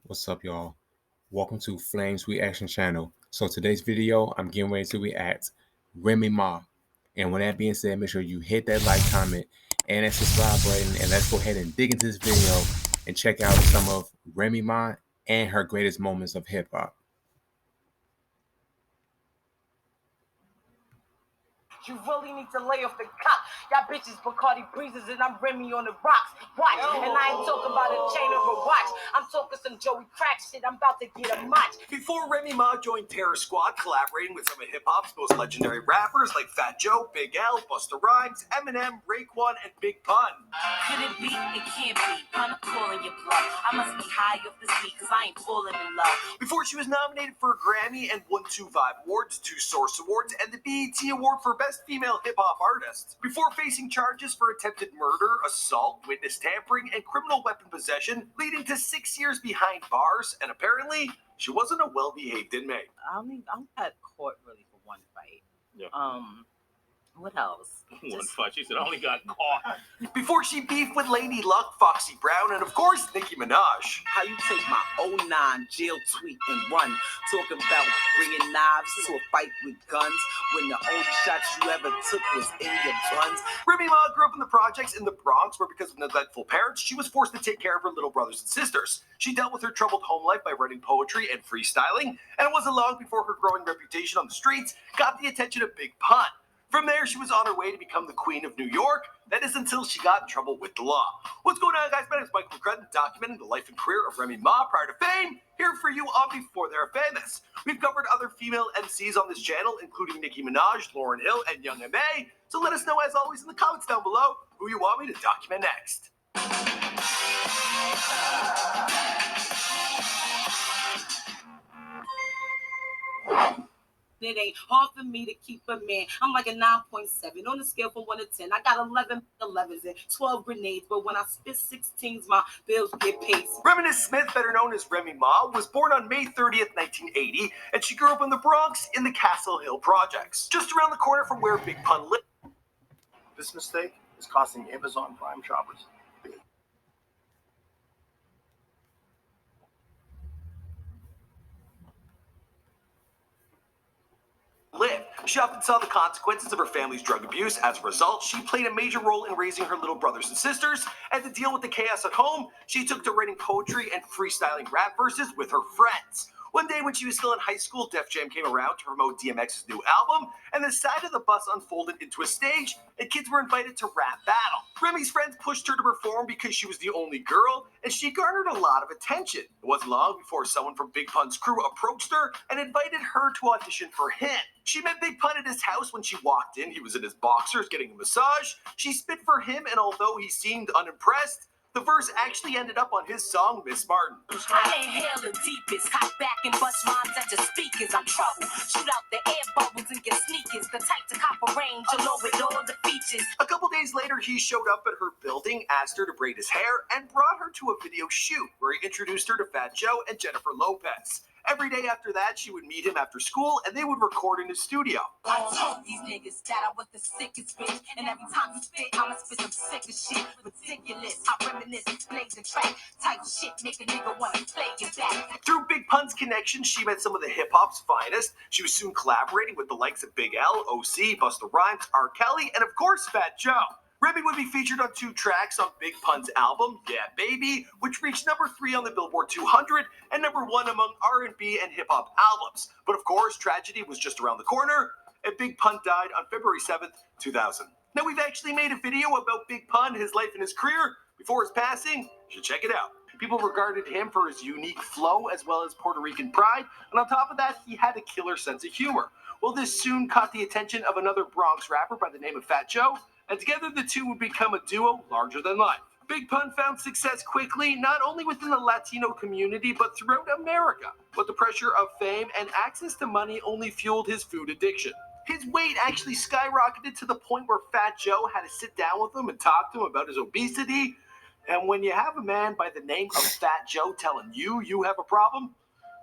What's up, y'all? Welcome to Flames Reaction Channel. So today's video, I'm getting ready to react Remy Ma. And with that being said, make sure you hit that like, comment, and that subscribe button. And let's go ahead and dig into this video and check out some of Remy Ma and her greatest moments of hip hop. You really need to lay off the cop. Y'all bitches Bacardi breezes and I'm Remy on the rocks. Watch, and I ain't talking about a chain or a watch. I'm talking some Joey Crack shit. I'm about to get a match. Before Remy Ma joined Terror Squad, collaborating with some of hip-hop's most legendary rappers like Fat Joe, Big L, Busta Rhymes, Eminem, Raekwon, and Big Pun. Could it be? It can't be. Pun calling your bluff. I must be high off this beat because I ain't falling in love. Before she was nominated for a Grammy and won 2 Vibe Awards, 2 Source Awards, and the BET Award for Best Female Hip Hop Artist. Before facing charges for attempted murder, assault, witness tampering, and criminal weapon possession, leading to 6 years behind bars, and apparently, she wasn't a well-behaved inmate. I got caught really for one fight. Yeah. What else? One fight. She said, I only got caught. Before she beefed with Lady Luck, Foxy Brown, and of course, Nicki Minaj. How you take my 09 jail tweet and run, talking about bringing knives to a fight with guns when the only shots you ever took was in your buns. Remy Ma grew up in the projects in the Bronx, where because of neglectful parents, she was forced to take care of her little brothers and sisters. She dealt with her troubled home life by writing poetry and freestyling, and it wasn't long before her growing reputation on the streets got the attention of Big Pun. From there, she was on her way to become the Queen of New York. That is until she got in trouble with the law. What's going on, guys? My name is Michael McCrudden, documenting the life and career of Remy Ma prior to fame, here for you on Before They're Famous. We've covered other female MCs on this channel, including Nicki Minaj, Lauryn Hill, and Young M.A. So let us know, as always, in the comments down below who you want me to document next. It ain't hard for me to keep a man. I'm like a 9.7 on the scale from 1 to 10. I got 11 11s and 12 grenades, but when I spit 16s, my bills get paid. Reminisce Smith, better known as Remy Ma, was born on May 30th, 1980, and she grew up in the Bronx in the Castle Hill Projects, just around the corner from where Big Pun lived. This mistake is costing Amazon Prime shoppers. She often saw the consequences of her family's drug abuse. As a result, she played a major role in raising her little brothers and sisters, and to deal with the chaos at home, she took to writing poetry and freestyling rap verses with her friends. One day when she was still in high school, Def Jam came around to promote DMX's new album, and the side of the bus unfolded into a stage, and kids were invited to rap battle. Remy's friends pushed her to perform because she was the only girl, and she garnered a lot of attention. It wasn't long before someone from Big Pun's crew approached her and invited her to audition for him. She met Big Pun at his house when she walked in. He was in his boxers getting a massage. She spit for him, and although he seemed unimpressed, the verse actually ended up on his song, Miss Martin. I inhale the deepest, hop back and bust rhymes at your speakers. I'm trouble. Shoot out the air bubbles and get sneakers. The type to cop a range along with all the features. A couple days later, he showed up at her building, asked her to braid his hair, and brought her to a video shoot where he introduced her to Fat Joe and Jennifer Lopez. Every day after that, she would meet him after school, and they would record in his studio. I told these niggas that I was the sickest bitch, and every time you spit, I'ma spit some sickest shit. Ridiculous, I reminisce, blaze and track, type shit, make a nigga wanna play it back. Through Big Pun's connections, she met some of the hip-hop's finest. She was soon collaborating with the likes of Big L, OC, Busta Rhymes, R. Kelly, and of course, Fat Joe. Remy would be featured on 2 tracks on Big Pun's album, Yeah Baby, which reached number 3 on the Billboard 200 and number 1 among R&B and hip-hop albums. But of course, tragedy was just around the corner, and Big Pun died on February 7th, 2000. Now, we've actually made a video about Big Pun, his life and his career. Before his passing, you should check it out. People regarded him for his unique flow as well as Puerto Rican pride, and on top of that, he had a killer sense of humor. Well, this soon caught the attention of another Bronx rapper by the name of Fat Joe, and together the two would become a duo larger than life. Big Pun found success quickly, not only within the Latino community, but throughout America. But the pressure of fame and access to money only fueled his food addiction. His weight actually skyrocketed to the point where Fat Joe had to sit down with him and talk to him about his obesity. And when you have a man by the name of Fat Joe telling you have a problem,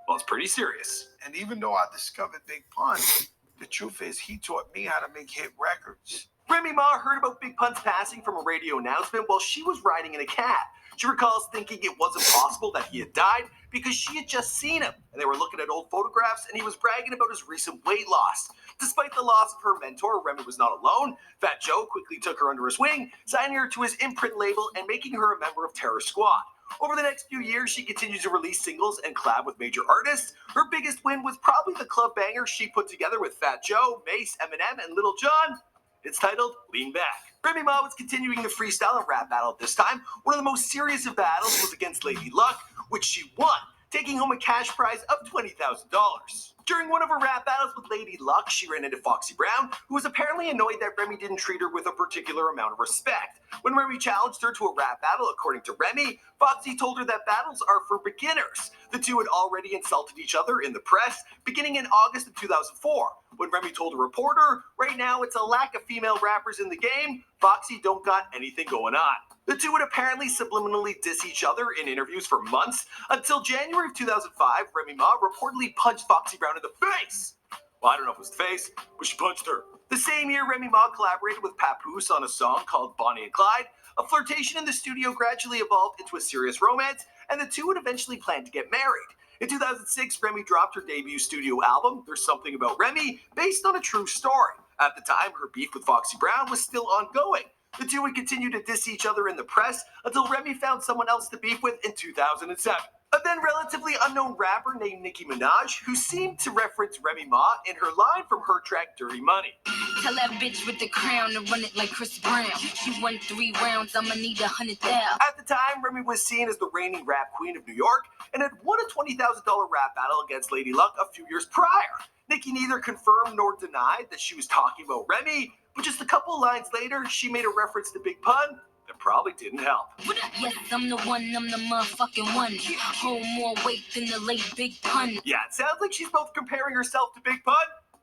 well, it's pretty serious. And even though I discovered Big Pun, the truth is he taught me how to make hit records. Remy Ma heard about Big Pun's passing from a radio announcement while she was riding in a cab. She recalls thinking it wasn't possible that he had died because she had just seen him, and they were looking at old photographs, and he was bragging about his recent weight loss. Despite the loss of her mentor, Remy was not alone. Fat Joe quickly took her under his wing, signing her to his imprint label and making her a member of Terror Squad. Over the next few years, she continued to release singles and collab with major artists. Her biggest win was probably the club banger she put together with Fat Joe, Mace, Eminem, and Little Jon. It's titled Lean Back. Remy Ma was continuing the freestyle and rap battle at this time. One of the most serious of battles was against Lady Luck, which she won, taking home a cash prize of $20,000. During one of her rap battles with Lady Luck, she ran into Foxy Brown, who was apparently annoyed that Remy didn't treat her with a particular amount of respect. When Remy challenged her to a rap battle, according to Remy, Foxy told her that battles are for beginners. The two had already insulted each other in the press, beginning in August of 2004. When Remy told a reporter, right now it's a lack of female rappers in the game, Foxy don't got anything going on. The two would apparently subliminally diss each other in interviews for months, until January of 2005, Remy Ma reportedly punched Foxy Brown in the face. Well, I don't know if it was the face, but she punched her. The same year, Remy Ma collaborated with Papoose on a song called Bonnie and Clyde. A flirtation in the studio gradually evolved into a serious romance, and the two would eventually plan to get married. In 2006, Remy dropped her debut studio album, There's Something About Remy, based on a true story. At the time, her beef with Foxy Brown was still ongoing. The two would continue to diss each other in the press until Remy found someone else to beef with in 2007. A then relatively unknown rapper named Nicki Minaj, who seemed to reference Remy Ma in her line from her track Dirty Money. Tell that bitch with the crown to run it like Chris Brown. She won 3 rounds, I'ma need 100,000. At the time, Remy was seen as the reigning rap queen of New York and had won a $20,000 rap battle against Lady Luck a few years prior. Nicki neither confirmed nor denied that she was talking about Remy, but just a couple lines later, she made a reference to Big Pun that probably didn't help. Yes, I'm the one, I'm the motherfucking one. Hold more weight than the late Big Pun. Yeah, it sounds like she's both comparing herself to Big Pun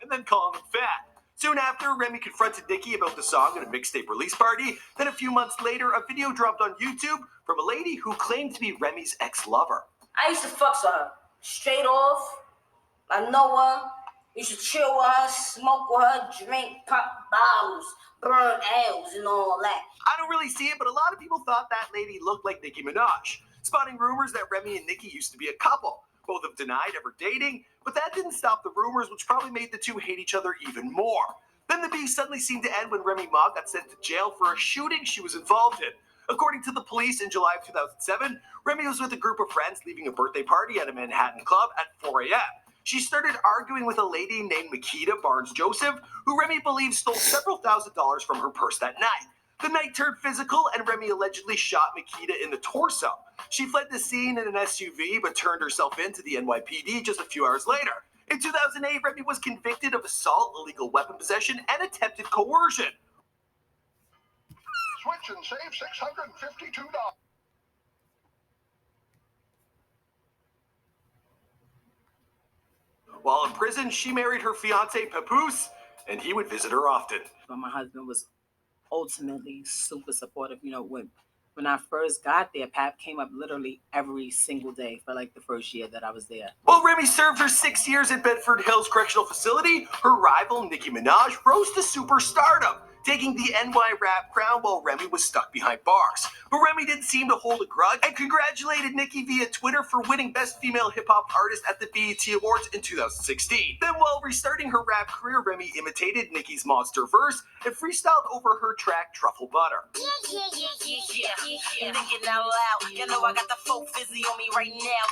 and then calling him fat. Soon after, Remy confronted Nicki about the song at a mixtape release party. Then a few months later, a video dropped on YouTube from a lady who claimed to be Remy's ex-lover. I used to fuck with her. Straight off. I know her. Used to chill with her, smoke with her, drink, pop bottles, burn L's and all that. I don't really see it, but a lot of people thought that lady looked like Nicki Minaj, spawning rumors that Remy and Nicki used to be a couple. Both have denied ever dating, but that didn't stop the rumors, which probably made the two hate each other even more. Then the beef suddenly seemed to end when Remy Ma got sent to jail for a shooting she was involved in. According to the police, in July of 2007, Remy was with a group of friends leaving a birthday party at a Manhattan club at 4 a.m. She started arguing with a lady named Makita Barnes-Joseph, who Remy believes stole several $1,000s from her purse that night. The night turned physical, and Remy allegedly shot Makita in the torso. She fled the scene in an SUV, but turned herself in to the NYPD just a few hours later. In 2008, Remy was convicted of assault, illegal weapon possession, and attempted coercion. Switch and save $652. While in prison, she married her fiancé Papoose, and he would visit her often. But my husband was ultimately super supportive. You know, when I first got there, Pap came up literally every single day for like the first year that I was there. While Remy served her 6 years at Bedford Hills Correctional Facility, her rival, Nicki Minaj, rose to superstardom, taking the NY rap crown while Remy was stuck behind bars. But Remy didn't seem to hold a grudge and congratulated Nicki via Twitter for winning Best Female Hip Hop Artist at the BET Awards in 2016. Then while restarting her rap career, Remy imitated Nicki's monster verse and freestyled over her track Truffle Butter. Thinking out loud, you know I got the full fizzy on me right now.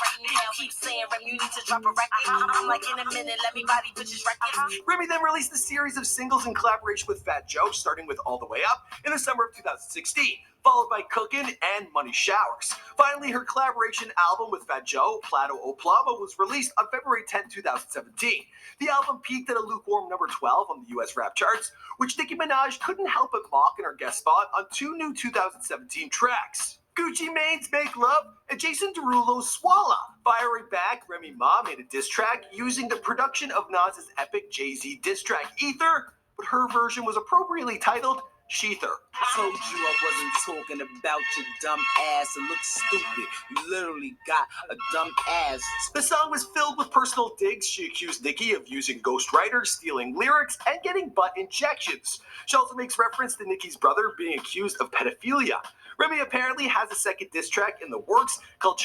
Keep saying, Rem, you need to drop a record. I'm like, in a minute, let me body bitches records. Remy then released a series of singles in collaboration with Fat Joe, starting with All the Way Up in the summer of 2016, followed by Cookin' and Money Showers. Finally, her collaboration album with Fat Joe, Plato O Plama, was released on February 10, 2017. The album peaked at a lukewarm number 12 on the US rap charts, which Nicki Minaj couldn't help but mock in her guest spot on 2 new 2017 tracks. Gucci Mane's Make Love and Jason Derulo's Swalla. Firing back, Remy Ma made a diss track using the production of Nas's epic Jay-Z diss track Ether, but her version was appropriately titled Sheether. Told you I wasn't talking about your dumb ass. It looks stupid. You literally got a dumb ass. The song was filled with personal digs. She accused Nicki of using ghostwriters, stealing lyrics, and getting butt injections. She also makes reference to Nicki's brother being accused of pedophilia. Remy apparently has a second diss track in the works called...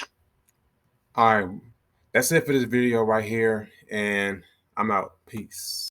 All right, that's it for this video right here, and I'm out. Peace.